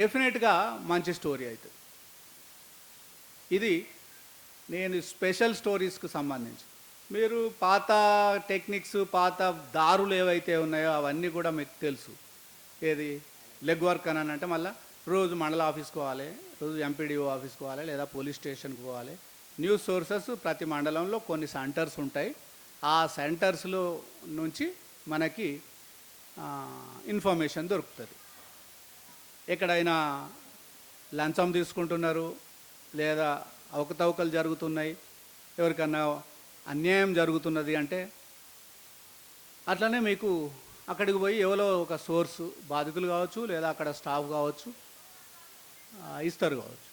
డెఫినెట్గా మంచి స్టోరీ అవుతుంది. ఇది నేను స్పెషల్ స్టోరీస్కు సంబంధించి మీరు పాత టెక్నిక్స్ పాత దారులు ఏవైతే ఉన్నాయో అవన్నీ కూడా మీకు తెలుసు. ఏది లెగ్ వర్క్ అని అంటే మళ్ళీ రోజు మండల ఆఫీస్కి పోవాలి, రోజు ఎంపీడీఓ ఆఫీస్కి పోవాలి, లేదా పోలీస్ స్టేషన్కి పోవాలి. న్యూస్ సోర్సెస్ ప్రతి మండలంలో కొన్ని సెంటర్స్ ఉంటాయి. ఆ సెంటర్స్లో నుంచి మనకి ఇన్ఫర్మేషన్ దొరుకుతుంది. ఎక్కడైనా లంచం తీసుకుంటున్నారు, లేదా అవకతవకలు జరుగుతున్నాయి, ఎవరికన్నా అన్యాయం జరుగుతున్నది అంటే అట్లనే మీకు అక్కడికి పోయి ఎవరో ఒక సోర్సు బాధితులు కావచ్చు, లేదా అక్కడ స్టాఫ్ కావచ్చు, ఇస్తారు కావచ్చు.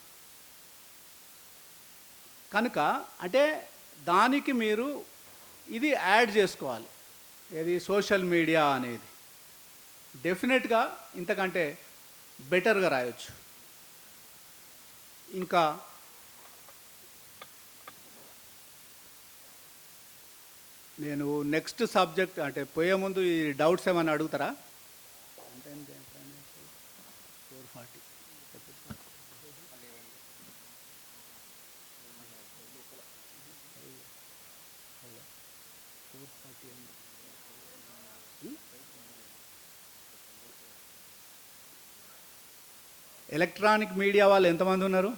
కనుక అంటే దానికి మీరు ఇది యాడ్ చేసుకోవాలి, ఏది సోషల్ మీడియా అనేది. డెఫినెట్గా ఇంతకంటే బెటర్గా రాయొచ్చు. ఇంకా నేను నెక్స్ట్ సబ్జెక్ట్ అంటే పోయే ముందు ఈ డౌట్స్ ఏమైనా అడుగుతారా? 440 ఎలక్ట్రానిక్ మీడియా వాళ్ళు ఎంతమంది ఉన్నారు?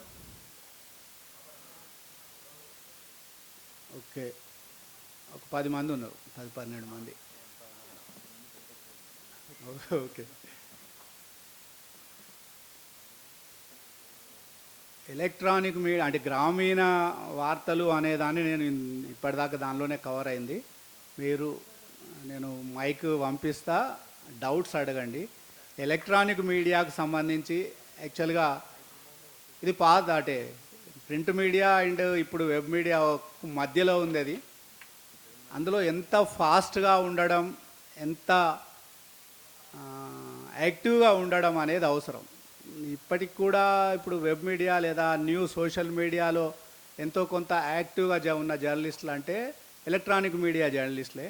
ఓకే, ఒక 10 మంది ఉన్నారు, 10-12 మంది. ఓకే, ఎలక్ట్రానిక్ మీడియా అంటే గ్రామీణ వార్తలు అనేదాన్ని నేను ఇప్పటిదాకా దానిలోనే కవర్ అయింది. నేను మైక్ పంపిస్తా, డౌట్స్ అడగండి. ఎలక్ట్రానిక్ మీడియాకు సంబంధించి యాక్చువల్గా ఇది పాత అంటే ప్రింట్ మీడియా అండ్ ఇప్పుడు వెబ్ మీడియా మధ్యలో ఉంది. అది అందులో ఎంత ఫాస్ట్గా ఉండడం, ఎంత యాక్టివ్గా ఉండడం అనేది అవసరం. ఇప్పటికి కూడా ఇప్పుడు వెబ్ మీడియా లేదా సోషల్ మీడియాలో ఎంతో కొంత యాక్టివ్గా ఉన్న జర్నలిస్టులు అంటే ఎలక్ట్రానిక్ మీడియా జర్నలిస్టులే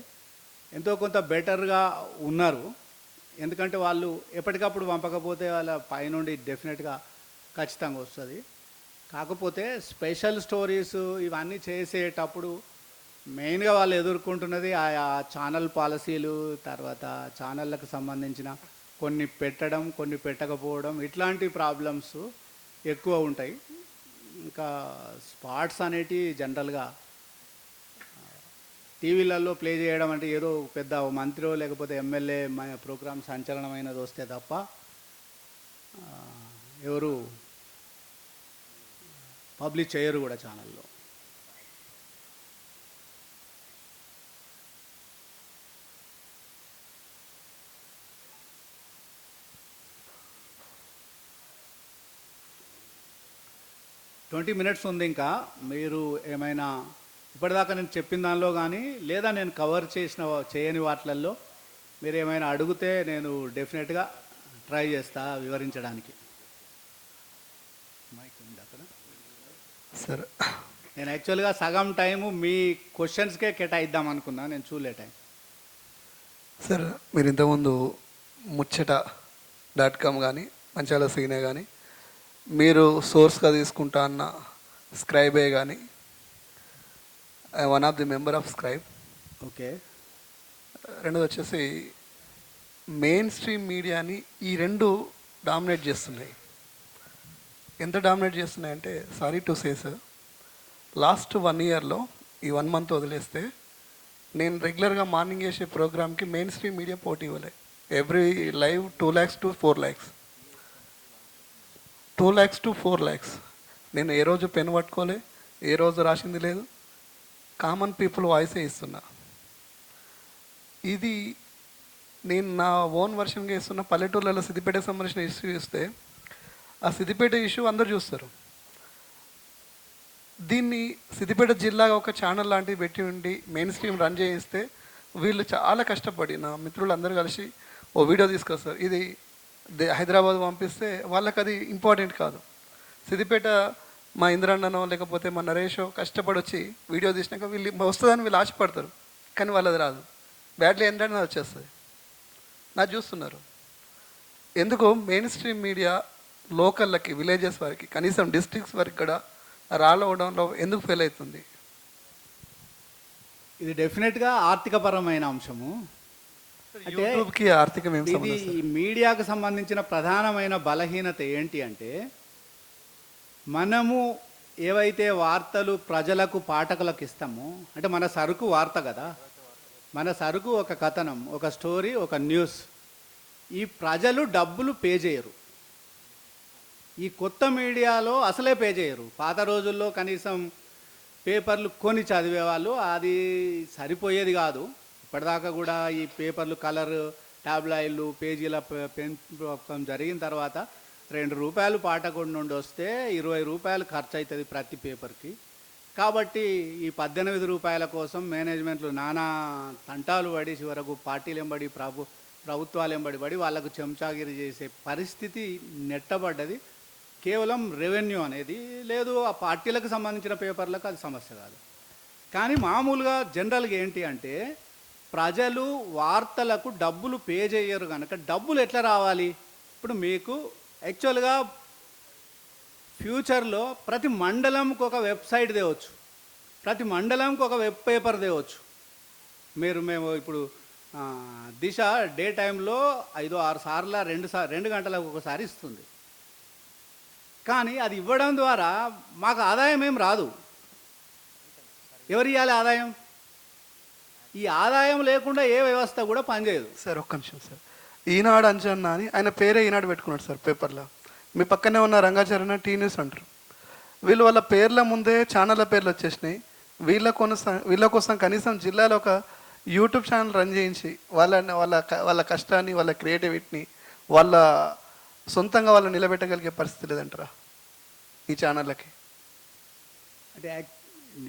ఎంతో కొంత బెటర్గా ఉన్నారు. ఎందుకంటే వాళ్ళు ఎప్పటికప్పుడు పంపకపోతే వాళ్ళ పైనుండి డెఫినెట్గా ఖచ్చితంగా వస్తుంది. కాకపోతే స్పెషల్ స్టోరీస్ ఇవన్నీ చేసేటప్పుడు మెయిన్గా వాళ్ళు ఎదుర్కొంటున్నది ఆ ఛానల్ పాలసీలు, తర్వాత ఛానళ్ళకు సంబంధించిన కొన్ని పెట్టడం, కొన్ని పెట్టకపోవడం, ఇట్లాంటి ప్రాబ్లమ్స్ ఎక్కువ ఉంటాయి. ఇంకా స్పాట్స్ అనేటివి జనరల్గా టీవీలలో ప్లే చేయడం అంటే ఏదో పెద్ద మంత్రో లేకపోతే ఎమ్మెల్యే ప్రోగ్రామ్ సంచలనమైనది వస్తే తప్ప ఎవరు పబ్లిష్ చేయరు కూడా ఛానల్లో. ట్వంటీ మినిట్స్ ఉంది. ఇంకా మీరు ఏమైనా ఇప్పటిదాకా నేను చెప్పిన దానిలో కానీ లేదా నేను కవర్ చేయని వాటిల్లో మీరు ఏమైనా అడిగితే నేను డెఫినెట్గా ట్రై చేస్తా వివరించడానికి. మైక్ ఉంది అక్కడ సార్. నేను యాక్చువల్గా సగం టైము మీ క్వశ్చన్స్కే కేటాయిద్దాం అనుకున్నా, నేను చూడలే టైం. సార్, మీరు ఇంతకుముందు ముచ్చట.com కానీ మంచాల సీనే కానీ మీరు సోర్స్గా తీసుకుంటా అన్న స్క్రైబే కానీ one of the member of scribe. Okay. రెండోది వచ్చేసి మెయిన్ స్ట్రీమ్ మీడియాని ఈ రెండు డామినేట్ చేస్తున్నాయి. ఎంత డామినేట్ చేస్తున్నాయంటే, sorry to say sir, last 1 ఇయర్లో ఈ 1 మంత్ వదిలేస్తే నేను రెగ్యులర్గా మార్నింగ్ చేసే ప్రోగ్రామ్కి మెయిన్ స్ట్రీమ్ మీడియా పోటీ ఇవ్వలే. Every live 2 lakhs to 4 lakhs, 2 lakhs to 4 lakhs. నేను ఏ రోజు పెన్ పట్టుకోలే, ఏ రోజు రాసింది లేదు, కామన్ పీపుల్ వాయిసే ఇస్తున్నా. ఇది నేను నా ఓన్ వర్షన్గా ఇస్తున్న. పల్లెటూర్లలో సిద్దిపేటకు సంబంధించిన ఇష్యూ ఇస్తే ఆ సిద్దిపేట ఇష్యూ అందరు చూస్తారు. దీన్ని సిద్దిపేట జిల్లాగా ఒక ఛానల్ లాంటివి పెట్టి ఉండి మెయిన్ స్ట్రీమ్ రన్ చేయిస్తే వీళ్ళు చాలా కష్టపడి నా మిత్రులు అందరూ కలిసి ఓ వీడియో తీసుకొస్తారు. ఇది హైదరాబాద్ పంపిస్తే వాళ్ళకి అది ఇంపార్టెంట్ కాదు. సిద్దిపేట మా ఇంద్రన్ననో లేకపోతే మా నరేషో కష్టపడి వచ్చి వీడియో తీసినాక వీళ్ళు వస్తుందని వీళ్ళు ఆశపడతారు, కానీ వాళ్ళది రాదు. బ్యాడ్లీ ఏంటంటే వచ్చేస్తుంది. నా చూస్తున్నారు. ఎందుకు మెయిన్ స్ట్రీమ్ మీడియా లోకల్లకి విలేజెస్ వరకు కనీసం డిస్ట్రిక్ట్స్ వరకు కూడా రావడంలో ఎందుకు ఫెయిల్ అవుతుంది? ఇది డెఫినెట్గా ఆర్థికపరమైన అంశము. అంటే యూట్యూబ్కి ఆర్థికం ఏం ఇది సంబంధం ఈ సార్? మీడియాకు సంబంధించిన ప్రధానమైన బలహీనత ఏంటి అంటే, మనము ఏవైతే వార్తలు ప్రజలకు పాఠకులకు ఇస్తామో, అంటే మన సరుకు వార్త కదా, మన సరుకు ఒక కథనం, ఒక స్టోరీ, ఒక న్యూస్. ఈ ప్రజలు డబ్బులు పే చేయరు. ఈ కొత్త మీడియాలో అసలే పే చేయరు. పాత రోజుల్లో కనీసం పేపర్లు కొని చదివేవాళ్ళు, అది సరిపోయేది కాదు. ఇప్పటిదాకా కూడా ఈ పేపర్లు కలర్ ట్యాబ్లాయిడ్లు పేజీల పెంపకం జరిగిన తర్వాత ₹2 పాఠకుడి నుండి వస్తే ₹20 ఖర్చు అవుతుంది ప్రతి పేపర్కి. కాబట్టి ఈ ₹18 కోసం మేనేజ్మెంట్లు నానా తంటాలు పడి చివరకు పార్టీలు ఎంబడి ప్రభుత్వాలు ఎంబడి పడి వాళ్ళకు చెంచాగిరి చేసే పరిస్థితి నెట్టబడ్డది. కేవలం రెవెన్యూ అనేది లేదు, ఆ పార్టీలకు సంబంధించిన పేపర్లకు అది సమస్య కాదు. కానీ మామూలుగా జనరల్గా ఏంటి అంటే, ప్రజలు వార్తలకు డబ్బులు పే చేయరు కనుక డబ్బులు ఎట్లా రావాలి? ఇప్పుడు మీకు యాక్చువల్గా ఫ్యూచర్లో ప్రతి మండలంకి ఒక వెబ్సైట్ తేవచ్చు, ప్రతి మండలంకి ఒక వెబ్ పేపర్ తేవచ్చు. మేము ఇప్పుడు దిశ డే టైంలో 5-6 సార్ల 2 గంటలకు ఒకసారి ఇస్తుంది. కానీ అది ఇవ్వడం ద్వారా మాకు ఆదాయం ఏం రాదు. ఎవరు ఇవ్వాలి ఆదాయం? ఈ ఆదాయం లేకుండా ఏ వ్యవస్థ కూడా పనిచేయదు. సార్ ఒక్క నిమిషం సార్. ఈనాడు అంజన్న అని ఆయన పేరే ఈనాడు పెట్టుకున్నాడు సార్ పేపర్లో. మీ పక్కనే ఉన్న రంగాచరణ టీ న్యూస్ అంటారు. వీళ్ళు వాళ్ళ పేర్ల ముందే ఛానళ్ళ పేర్లు వచ్చేసినాయి. వీళ్ళ కోసం కనీసం జిల్లాలో ఒక యూట్యూబ్ ఛానల్ రన్ చేయించి వాళ్ళ కష్టాన్ని, వాళ్ళ క్రియేటివిటీని, వాళ్ళ సొంతంగా వాళ్ళు నిలబెట్టగలిగే పరిస్థితి లేదంటారా ఈ ఛానళ్ళకి? అంటే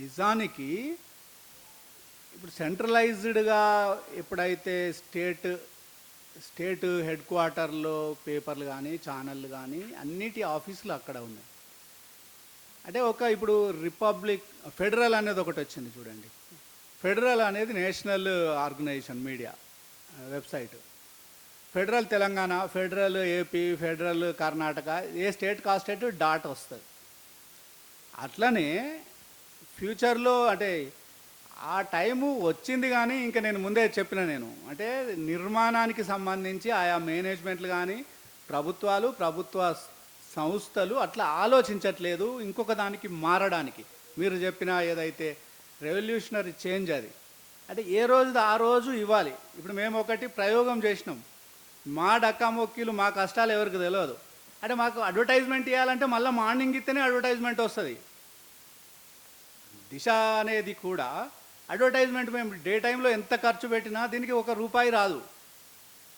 నిజానికి ఇప్పుడు సెంట్రలైజ్డ్గా ఎప్పుడైతే స్టేట్ హెడ్ క్వార్టర్లో పేపర్లు కానీ ఛానళ్ళు కానీ అన్నిటి ఆఫీసులు అక్కడ ఉన్నాయి. అంటే ఇప్పుడు ఫెడరల్ అనేది ఒకటి వచ్చింది చూడండి. ఫెడరల్ అనేది national organisation media website. Federal Telangana, Federal AP, Federal Karnataka, ఏ స్టేట్ కా స్టేట్ డాట్ వస్తుంది. అట్లనే ఫ్యూచర్లో అంటే ఆ టైము వచ్చింది. కానీ ఇంకా నేను ముందే చెప్పిన అంటే నిర్మాణానికి సంబంధించి ఆయా మేనేజ్మెంట్లు కానీ ప్రభుత్వ సంస్థలు అట్లా ఆలోచించట్లేదు ఇంకొక దానికి మారడానికి. మీరు చెప్పిన ఏదైతే రెవల్యూషనరీ చేంజ్ అది అంటే ఏ రోజుది ఆ రోజు ఇవ్వాలి. ఇప్పుడు మేము ఒకటి ప్రయోగం చేసినాం. మా డక్కామొక్కీలు మా కష్టాలు ఎవరికి తెలియదు. అంటే మాకు అడ్వర్టైజ్మెంట్ ఇవ్వాలంటే మళ్ళీ మార్నింగ్ ఇస్తేనే అడ్వర్టైజ్మెంట్ వస్తుంది. దిశ అనేది కూడా అడ్వర్టైజ్మెంట్ మేము డే టైంలో ఎంత ఖర్చు పెట్టినా దీనికి ₹1 రాదు.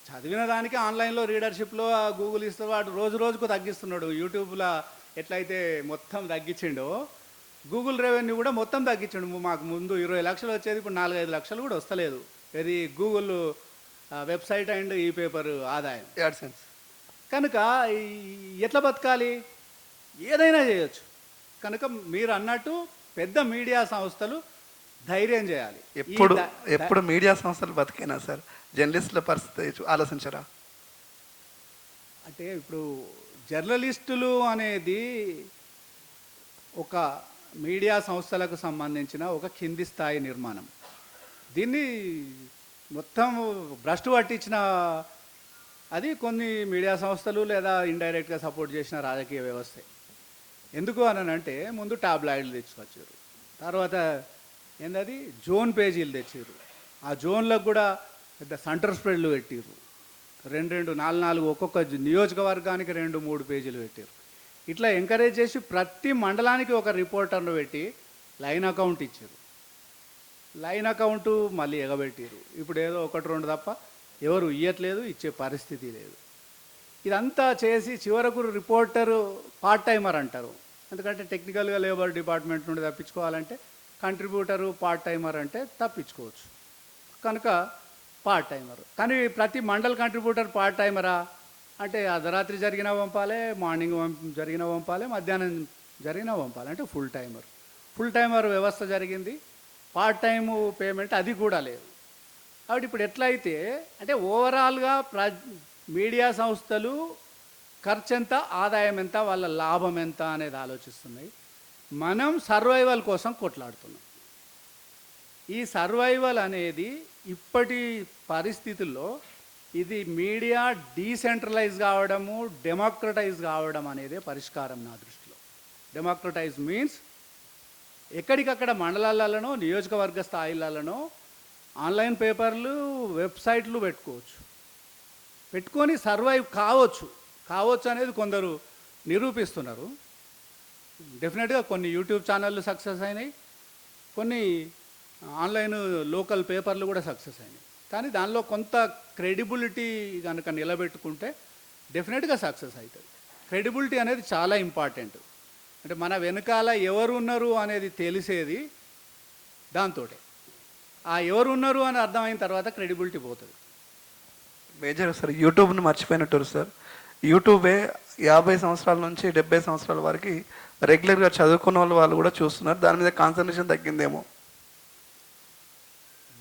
చదివిన దానికి ఆన్లైన్లో రీడర్షిప్లో గూగుల్ ఇస్తే వాడు రోజుకు తగ్గిస్తున్నాడు. యూట్యూబ్లో ఎట్లయితే మొత్తం తగ్గించిండో గూగుల్ రెవెన్యూ కూడా మొత్తం తగ్గించిండు. మాకు ముందు 20 లక్షలు వచ్చేది, ఇప్పుడు 4-5 లక్షలు కూడా వస్తలేదు. ఇది గూగుల్ వెబ్సైట్ అండ్ ఈ పేపర్ ఆదాయం యాడ్సెన్స్. కనుక ఎట్లా బతకాలి? ఏదైనా చేయొచ్చు. కనుక మీరు అన్నట్టు పెద్ద మీడియా సంస్థలు ధైర్యం చేయాలి. ఎప్పుడు మీడియా సంస్థలు బతికైనా సార్ జర్నలిస్టుల పరిస్థితి ఆలోచించరా? అంటే ఇప్పుడు జర్నలిస్టులు అనేది ఒక మీడియా సంస్థలకు సంబంధించిన ఒక కింది స్థాయి నిర్మాణం. దీన్ని మొత్తం భ్రష్టు పట్టించిన అది కొన్ని మీడియా సంస్థలు లేదా ఇండైరెక్ట్గా సపోర్ట్ చేసిన రాజకీయ వ్యవస్థే. ఎందుకు అనంటే ముందు టాబ్లాయిడ్లు తెచ్చుకొచ్చారు, తర్వాత ఏందది జోన్ పేజీలు తెచ్చారు. ఆ జోన్లకు కూడా పెద్ద సెంటర్ స్ప్రెడ్లు పెట్టారు. 2-4 ఒక్కొక్క నియోజకవర్గానికి 2-3 పేజీలు పెట్టారు. ఇట్లా ఎంకరేజ్ చేసి ప్రతి మండలానికి ఒక రిపోర్టర్ను పెట్టి లైన్ అకౌంట్ ఇచ్చారు. లైన్ అకౌంటు మళ్ళీ ఎగబెట్టారు. ఇప్పుడు ఏదో 1-2 తప్ప ఎవరు ఇవ్వట్లేదు, ఇచ్చే పరిస్థితి లేదు. ఇదంతా చేసి చివరకు రిపోర్టరు పార్ట్ టైమర్ అంటారు. ఎందుకంటే టెక్నికల్గా లేబర్ డిపార్ట్మెంట్ నుండి తప్పించుకోవాలంటే కంట్రిబ్యూటరు పార్ట్ టైమర్ అంటే తప్పించుకోవచ్చు కనుక పార్ట్ టైమర్. కానీ ప్రతి మండల్ కంట్రిబ్యూటర్ పార్ట్ టైమరా అంటే అర్ధరాత్రి జరిగినా పంపాలి, మార్నింగ్ జరిగినా పంపాలి, మధ్యాహ్నం జరిగినా పంపాలి. అంటే ఫుల్ టైమర్ వ్యవస్థ జరిగింది. పార్ట్ టైము పేమెంట్ అది కూడా లేదు. కాబట్టి ఇప్పుడు ఎట్లయితే అంటే ఓవరాల్గా మీడియా సంస్థలు ఖర్చు ఎంత, ఆదాయం ఎంత, వాళ్ళ లాభం ఎంత అనేది ఆలోచిస్తున్నాయి. మనం సర్వైవల్ కోసం కొట్లాడుతున్నాం. ఈ సర్వైవల్ అనేది ఇప్పటి పరిస్థితుల్లో ఇది మీడియా డీసెంట్రలైజ్ కావడము, డెమోక్రటైజ్ కావడం అనేదే పరిష్కారం నా దృష్టిలో. డెమోక్రటైజ్ మీన్స్ ఎక్కడికక్కడ మండలాలలోనో నియోజకవర్గ స్థాయిలలోనో ఆన్లైన్ పేపర్లు, వెబ్సైట్లు పెట్టుకొని సర్వైవ్ కావచ్చు అనేది కొందరు నిరూపిస్తున్నారు. డెఫినెట్గా కొన్ని యూట్యూబ్ ఛానళ్ళు సక్సెస్ అయినాయి, కొన్ని ఆన్లైన్ లోకల్ పేపర్లు కూడా సక్సెస్ అయినాయి. కానీ దానిలో కొంత క్రెడిబిలిటీ కనుక నిలబెట్టుకుంటే డెఫినెట్గా సక్సెస్ అవుతుంది. క్రెడిబిలిటీ అనేది చాలా ఇంపార్టెంట్. అంటే మన వెనకాల ఎవరు ఉన్నారు అనేది తెలిసేది దాంతో. ఆ ఎవరు ఉన్నారు అని అర్థమైన తర్వాత క్రెడిబిలిటీ పోతుంది. మేజర్ సార్ యూట్యూబ్ని మర్చిపోయినట్టు సార్. యూట్యూబే 50 సంవత్సరాల నుంచి 70 సంవత్సరాల వరకు రెగ్యులర్గా చదువుకున్న వాళ్ళు కూడా చూస్తున్నారు. దాని మీద కాన్సన్ట్రేషన్ తగ్గిందేమో.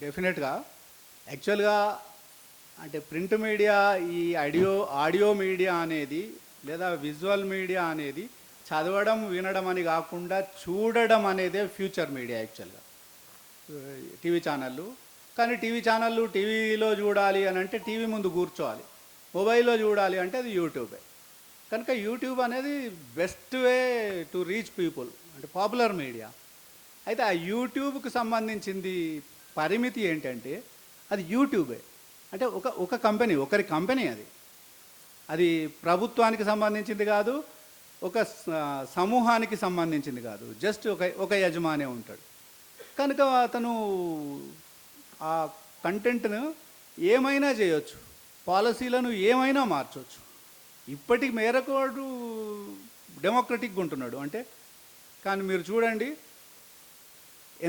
డెఫినెట్గా యాక్చువల్గా అంటే ప్రింట్ మీడియా, ఈ ఆడియో మీడియా అనేది లేదా విజువల్ మీడియా అనేది చదవడం వినడం అని కాకుండా చూడడం అనేదే ఫ్యూచర్ మీడియా యాక్చువల్గా. టీవీ ఛానళ్ళు, కానీ టీవీలో చూడాలి అని అంటే టీవీ ముందు కూర్చోవాలి. మొబైల్లో చూడాలి అంటే అది యూట్యూబే. కనుక యూట్యూబ్ అనేది best way to reach people, అంటే పాపులర్ మీడియా. అయితే ఆ యూట్యూబ్కి సంబంధించింది పరిమితి ఏంటంటే అది యూట్యూబే. అంటే ఒకరి కంపెనీ అది ప్రభుత్వానికి సంబంధించింది కాదు, ఒక సమూహానికి సంబంధించింది కాదు, జస్ట్ ఒక యజమానే ఉంటాడు. కనుక అతను ఆ కంటెంట్ను ఏమైనా చేయొచ్చు, పాలసీలను ఏమైనా మార్చవచ్చు. ఇప్పటి మేరకు వాడు డెమోక్రటిక్గా ఉంటున్నాడు. అంటే కానీ మీరు చూడండి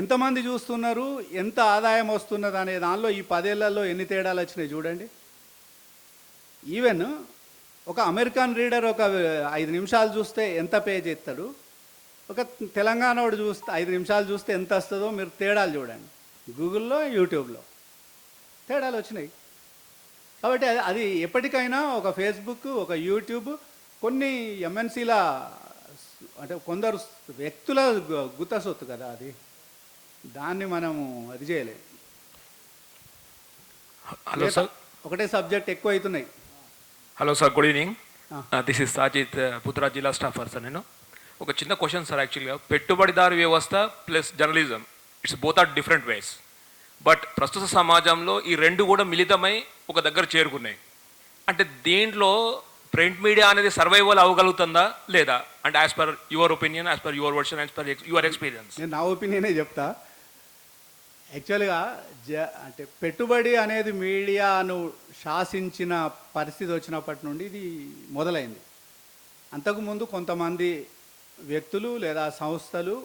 ఎంతమంది చూస్తున్నారు, ఎంత ఆదాయం వస్తున్నది అనే దానిలో ఈ 10 ఏళ్లలో ఎన్ని తేడాలు వచ్చినాయి చూడండి. ఈవెన్ ఒక అమెరికన్ రీడర్ ఒక 5 నిమిషాలు చూస్తే ఎంత పే చేస్తాడు, ఒక తెలంగాణ వాడు చూస్తే 5 నిమిషాలు చూస్తే ఎంత వస్తుందో మీరు తేడాలు చూడండి. గూగుల్లో, యూట్యూబ్లో తేడాలు వచ్చినాయి. కాబట్టి అది ఎప్పటికైనా ఒక ఫేస్బుక్, ఒక యూట్యూబ్, కొన్ని ఎంఎన్సీల అంటే కొందరు వ్యక్తుల గుత్త సొత్తు కదా, అది దాన్ని మనము అది చేయలేదు. హలో సార్, ఒకటే సబ్జెక్ట్ ఎక్కువ అవుతున్నాయి. Hello sir, good evening. This is Sajith, పుత్రా జిల్లా స్టాఫర్ సార్. నేను ఒక చిన్న క్వశ్చన్ సార్. యాక్చువల్గా పెట్టుబడిదారు వ్యవస్థ plus journalism, it's both are different ways. But ప్రస్తుత సమాజంలో ఈ రెండు కూడా మిళితమై ఒక దగ్గర చేరుకున్నాయి. అంటే దీంట్లో ప్రింట్ మీడియా అనేది సర్వైవల్ అవ్వగలుగుతుందా లేదా? అంటే as per your opinion, as per your version, as per your experience. నేను నా ఒపీనియనే చెప్తా. యాక్చువల్గా అంటే పెట్టుబడి అనేది మీడియాను శాసించిన పరిస్థితి వచ్చినప్పటి నుండి ఇది మొదలైంది. అంతకుముందు కొంతమంది వ్యక్తులు లేదా సంస్థలు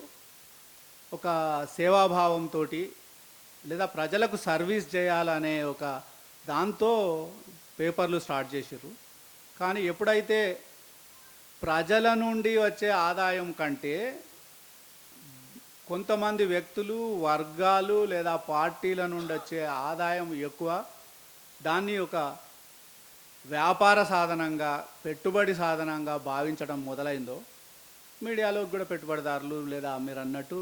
ఒక సేవాభావంతో లేదా ప్రజలకు సర్వీస్ చేయాలనే ఒక దాంతో పేపర్లు స్టార్ట్ చేశారు. కానీ ఎప్పుడైతే ప్రజల నుండి వచ్చే ఆదాయం కంటే కొంతమంది వ్యక్తులు, వర్గాలు లేదా పార్టీల నుండి వచ్చే ఆదాయం ఎక్కువ, దాన్ని ఒక వ్యాపార సాధనంగా, పెట్టుబడి సాధనంగా భావించడం మొదలైందో మీడియాలోకి కూడా పెట్టుబడిదారులు లేదా మీరు అన్నట్టు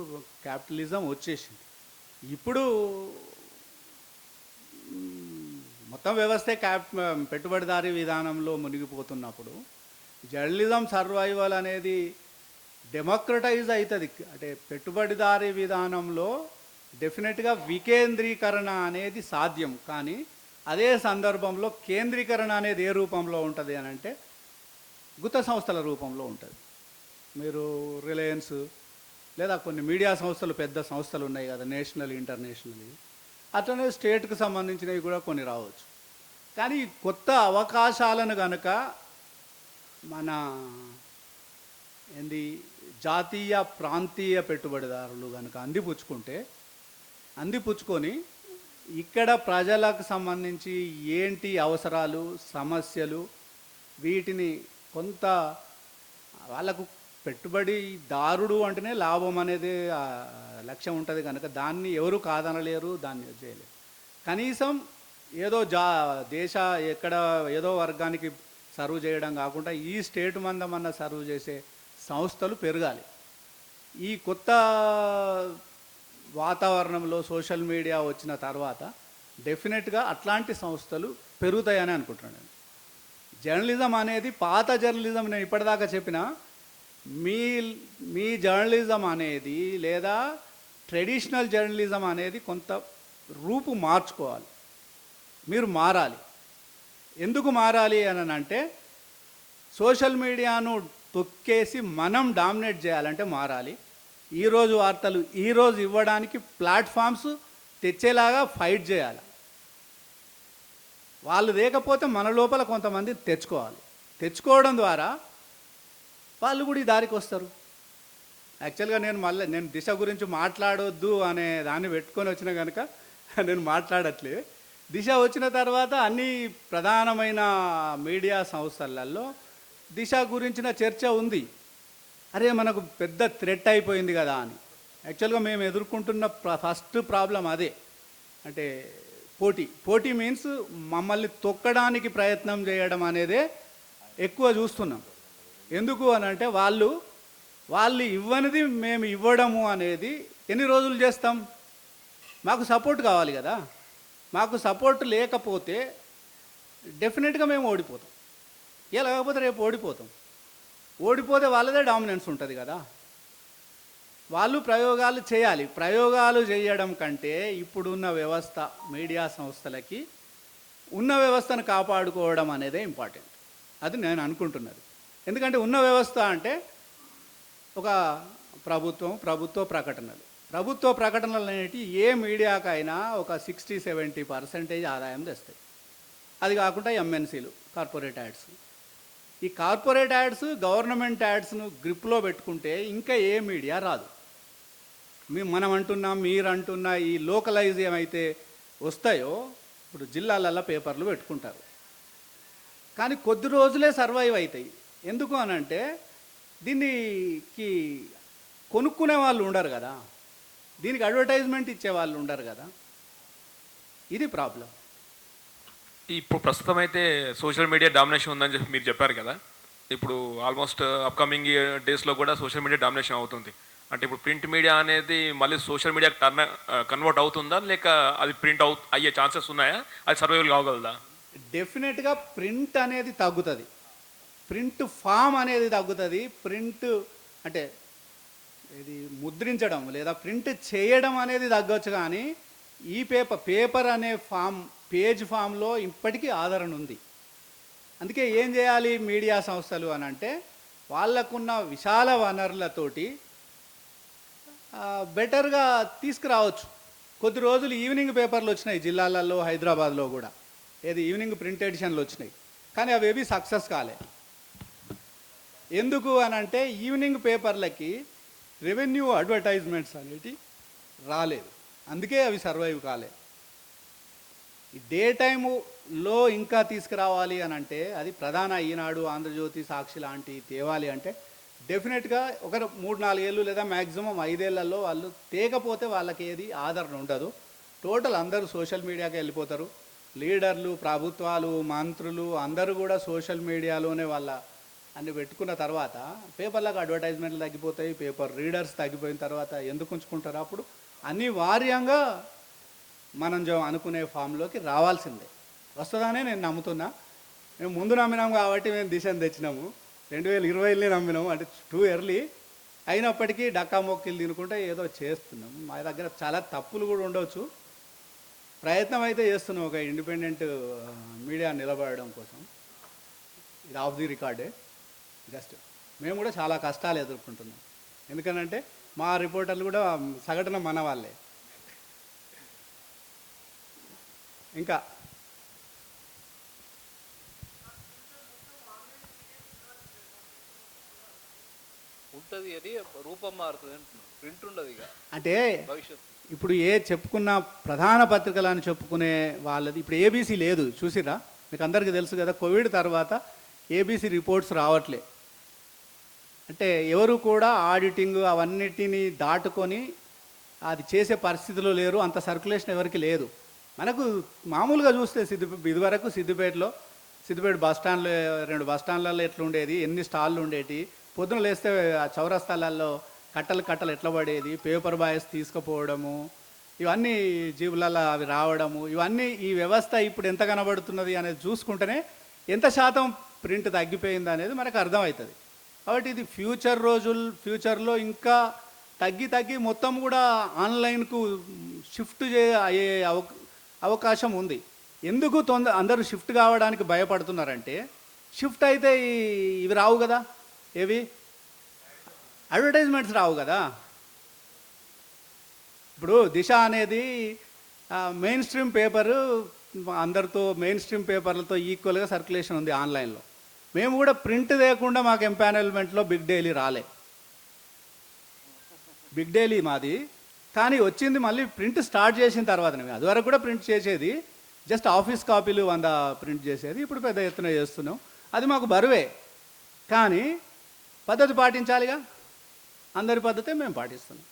క్యాపిటలిజం వచ్చేసింది. ఇప్పుడు మొత్తం వ్యవస్థే పెట్టుబడిదారీ విధానంలో మునిగిపోతున్నప్పుడు జర్నలిజం సర్వైవల్ అనేది డెమోక్రటైజ్ అవుతుంది. అంటే పెట్టుబడిదారీ విధానంలో డెఫినెట్గా వికేంద్రీకరణ అనేది సాధ్యం. కానీ అదే సందర్భంలో కేంద్రీకరణ అనేది ఏ రూపంలో ఉంటుంది అని అంటే గుత్త సంస్థల రూపంలో ఉంటుంది. మీరు రిలయన్స్ లేదా కొన్ని మీడియా సంస్థలు, పెద్ద సంస్థలు ఉన్నాయి కదా, నేషనల్, ఇంటర్నేషనల్, అట్లనే స్టేట్కి సంబంధించినవి కూడా కొన్ని రావచ్చు. కానీ కొత్త అవకాశాలను కనుక మన జాతీయ, ప్రాంతీయ పెట్టుబడిదారులు కనుక అందిపుచ్చుకొని ఇక్కడ ప్రజలకు సంబంధించి ఏంటి అవసరాలు, సమస్యలు, వీటిని కొంత వాళ్ళకు పెట్టుబడిదారుడు అంటేనే లాభం అనేది లక్ష్యం ఉంటుంది కనుక దాన్ని ఎవరు కాదనలేరు, దాన్ని చేయలేరు. కనీసం ఏదో ఎక్కడ ఏదో వర్గానికి సర్వ్ చేయడం కాకుండా ఈ స్టేట్ మందమన్న సర్వ్ చేసే సంస్థలు పెరగాలి. ఈ కొత్త వాతావరణంలో సోషల్ మీడియా వచ్చిన తర్వాత డెఫినెట్గా అట్లాంటి సంస్థలు పెరుగుతాయని అనుకుంటున్నాను. జర్నలిజం అనేది పాత జర్నలిజం, నేను ఇప్పటిదాకా చెప్పిన మీ మీ జర్నలిజం అనేది లేదా ట్రెడిషనల్ జర్నలిజం అనేది కొంత రూపు మార్చుకోవాలి. మీరు మారాలి. ఎందుకు మారాలి అని అంటే సోషల్ మీడియాను తొక్కేసి మనం డామినేట్ చేయాలంటే మారాలి. ఈరోజు వార్తలు ఈరోజు ఇవ్వడానికి ప్లాట్ఫామ్స్ తెచ్చేలాగా ఫైట్ చేయాలి. వాళ్ళు లేకపోతే మన లోపల కొంతమంది తెచ్చుకోవడం ద్వారా వాళ్ళు కూడా ఈ దారికి వస్తారు. యాక్చువల్గా నేను దిశ గురించి మాట్లాడొద్దు అనే దాన్ని పెట్టుకొని వచ్చిన కనుక నేను మాట్లాడట్లే. దిశ వచ్చిన తర్వాత అన్ని ప్రధానమైన మీడియా సంస్థలలో దిశ గురించిన చర్చ ఉంది. అరే మనకు పెద్ద థ్రెట్ అయిపోయింది కదా అని. యాక్చువల్గా మేము ఎదుర్కొంటున్న ఫస్ట్ ప్రాబ్లం అదే. అంటే పోటీ మీన్స్ మమ్మల్ని తొక్కడానికి ప్రయత్నం చేయడం అనేదే ఎక్కువ చూస్తున్నాం. ఎందుకు అని అంటే వాళ్ళు ఇవ్వనిది మేము ఇవ్వడము అనేది ఎన్ని రోజులు చేస్తాం? మాకు సపోర్ట్ కావాలి కదా. మాకు సపోర్ట్ లేకపోతే డెఫినెట్గా మేము ఓడిపోతాం. ఇలా లేకపోతే రేపు ఓడిపోతే వాళ్ళదే డామినెన్స్ ఉంటుంది కదా. వాళ్ళు ప్రయోగాలు చేయాలి. ప్రయోగాలు చేయడం కంటే ఇప్పుడున్న వ్యవస్థ మీడియా సంస్థలకి ఉన్న వ్యవస్థను కాపాడుకోవడం అనేదే ఇంపార్టెంట్. అది నేను అనుకుంటున్నది. ఎందుకంటే ఉన్న వ్యవస్థ అంటే ఒక ప్రభుత్వ ప్రకటనలు అనేవి ఏ మీడియాకైనా ఒక 60-70% ఆదాయం తెస్తాయి. అది కాకుండా ఎంఎన్సీలు, కార్పొరేట్ యాడ్స్. ఈ కార్పొరేట్ యాడ్స్ గవర్నమెంట్ యాడ్స్ను గ్రిప్లో పెట్టుకుంటే ఇంకా ఏ మీడియా రాదు. మనం అంటున్నాం, మీరు అంటున్న ఈ లోకలైజ్ ఏమైతే వస్తాయో ఇప్పుడు జిల్లాలల్లో పేపర్లు పెట్టుకుంటారు, కానీ కొద్ది రోజులే సర్వైవ్ అవుతాయి. ఎందుకు అనంటే దీనికి కొనుక్కునే వాళ్ళు ఉండరు కదా, దీనికి అడ్వర్టైజ్మెంట్ ఇచ్చే వాళ్ళు ఉండరు కదా. ఇది ప్రాబ్లం. ఇప్పుడు ప్రస్తుతం అయితే సోషల్ మీడియా డామినేషన్ ఉందని చెప్పి మీరు చెప్పారు కదా. ఇప్పుడు ఆల్మోస్ట్ అప్కమింగ్ డేస్లో కూడా సోషల్ మీడియా డామినేషన్ అవుతుంది. అంటే ఇప్పుడు ప్రింట్ మీడియా అనేది మళ్ళీ సోషల్ మీడియాకి కన్వర్ట్ అవుతుందా, లేక అది ప్రింట్ అయ్యే ఛాన్సెస్ ఉన్నాయా? అది సర్వైవల్ కాగలదా? డెఫినెట్గా ప్రింట్ అనేది తగ్గుతుంది. ప్రింట్ ఫామ్ అనేది తగ్గుతుంది. ప్రింట్ అంటే ఇది ముద్రించడం లేదా ప్రింట్ చేయడం అనేది తగ్గొచ్చు, కానీ ఈ పేపర్ అనే పేజ్ ఫామ్లో ఇప్పటికీ ఆదరణ ఉంది. అందుకే ఏం చేయాలి మీడియా సంస్థలు అని అంటే వాళ్ళకున్న విశాల వనరులతోటి బెటర్గా తీసుకురావచ్చు. కొద్ది రోజులు ఈవినింగ్ పేపర్లు వచ్చినాయి జిల్లాలలో, హైదరాబాద్లో కూడా ఈవినింగ్ ప్రింట్ ఎడిషన్లు వచ్చినాయి, కానీ అవేవి సక్సెస్ కాలే. ఎందుకు అని అంటే ఈవినింగ్ పేపర్లకి రెవెన్యూ అడ్వర్టైజ్మెంట్స్ అనేవి రాలేదు, అందుకే అవి సర్వైవ్ కాలే. ఈ డే టైములో ఇంకా తీసుకురావాలి అని అంటే అది ప్రధాన ఈనాడు, ఆంధ్రజ్యోతి, సాక్షి లాంటివి తేవాలి అంటే డెఫినెట్గా ఒక 3-4 ఏళ్ళు లేదా మ్యాక్సిమం 5 ఏళ్లలో వాళ్ళు తేకపోతే వాళ్ళకి ఏది ఆదరణ ఉండదు. టోటల్ అందరూ సోషల్ మీడియాకి వెళ్ళిపోతారు. లీడర్లు, ప్రభుత్వాలు, మంత్రులు అందరూ కూడా సోషల్ మీడియాలోనే వాళ్ళ అన్ని పెట్టుకున్న తర్వాత పేపర్లకు అడ్వర్టైజ్మెంట్లు తగ్గిపోతాయి. పేపర్ రీడర్స్ తగ్గిపోయిన తర్వాత ఎందుకు ఉంచుకుంటారు? అప్పుడు అనివార్యంగా మనం అనుకునే ఫామ్లోకి రావాల్సిందే. వస్తుందనే నేను నమ్ముతున్నా. మేము ముందు నమ్మినాం కాబట్టి మేము దిశను తెచ్చినాము. 2020 నమ్మినాము, అంటే టూ ఎర్లీ అయినప్పటికీ డక్కా మొక్కిలు తినుకుంటే ఏదో చేస్తున్నాం. మా దగ్గర చాలా తప్పులు కూడా ఉండవచ్చు, ప్రయత్నం అయితే చేస్తున్నాం ఒక ఇండిపెండెంట్ మీడియా నిలబడడం కోసం. ఇది ఆఫ్ ది రికార్డే. జస్ట్ మేము కూడా చాలా కష్టాలు ఎదుర్కొంటున్నాం. ఎందుకనంటే మా రిపోర్టర్లు కూడా సగటున మన వాళ్ళే. ఇంకా ఉంటుంది, అది రూపం మారుతుంది అంటున్నాను. ప్రింట్ ఉండదు ఇక అంటే భవిష్యత్తు. ఇప్పుడు చెప్పుకున్న ప్రధాన పత్రికలు అని చెప్పుకునే వాళ్ళది ఇప్పుడు ఏబీసీ లేదు. చూసిరా? మీకు అందరికీ తెలుసు కదా, కోవిడ్ తర్వాత ఏబీసీ రిపోర్ట్స్ రావట్లే. అంటే ఎవరు కూడా ఆడిటింగ్ అవన్నిటిని దాటుకొని అది చేసే పరిస్థితిలో లేరు. అంత సర్క్యులేషన్ ఎవరికి లేదు. మనకు మామూలుగా చూస్తే ఇదివరకు సిద్దిపేటలో సిద్దిపేట బస్ స్టాండ్లో 2 బస్ స్టాండ్లలో ఎట్లా ఉండేది, ఎన్ని స్టాళ్ళు ఉండేటి, పొద్దున లేస్తే ఆ చౌరస్తాలలో కట్టలు కట్టలు ఎట్లా పడేది, పేపర్ బాయ్స్ తీసుకుపోవడము, ఇవన్నీ జీబులలో అవి రావడము, ఇవన్నీ ఈ వ్యవస్థ ఇప్పుడు ఎంత కనబడుతున్నది అనేది చూసుకుంటేనే ఎంత శాతం ప్రింట్ తగ్గిపోయింది అనేది మనకు అర్థమవుతుంది. కాబట్టి ఇది ఫ్యూచర్లో ఇంకా తగ్గి మొత్తం కూడా ఆన్లైన్కు షిఫ్ట్ అయ్యే అవకాశం ఉంది. ఎందుకు అందరూ షిఫ్ట్ కావడానికి భయపడుతున్నారంటే, షిఫ్ట్ అయితే ఇవి రావు కదా, ఏవి అడ్వర్టైజ్మెంట్స్ రావు కదా. ఇప్పుడు దిశ అనేది మెయిన్ స్ట్రీమ్ పేపరు అందరితో మెయిన్ స్ట్రీమ్ పేపర్లతో ఈక్వల్గా సర్క్యులేషన్ ఉంది ఆన్లైన్లో. మేము కూడా ప్రింట్ లేకుండా మాకు ఎంపానల్మెంట్లో బిగ్ డైలీ రాలే. బిగ్ డైలీ మాది, కానీ వచ్చింది మళ్ళీ ప్రింట్ స్టార్ట్ చేసిన తర్వాతనే. అది వరకు కూడా ప్రింట్ చేసేది జస్ట్ ఆఫీస్ కాపీలు 100 ప్రింట్ చేసేది. ఇప్పుడు పెద్ద ఎత్తున చేస్తున్నాం. అది మాకు బరువే, కానీ పద్ధతి పాటించాలిగా. అందరి పద్ధతే మేము పాటిస్తున్నాం.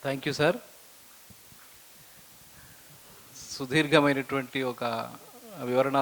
Thank you sir. సుదీర్ఘమైనటువంటి ఒక వివరణ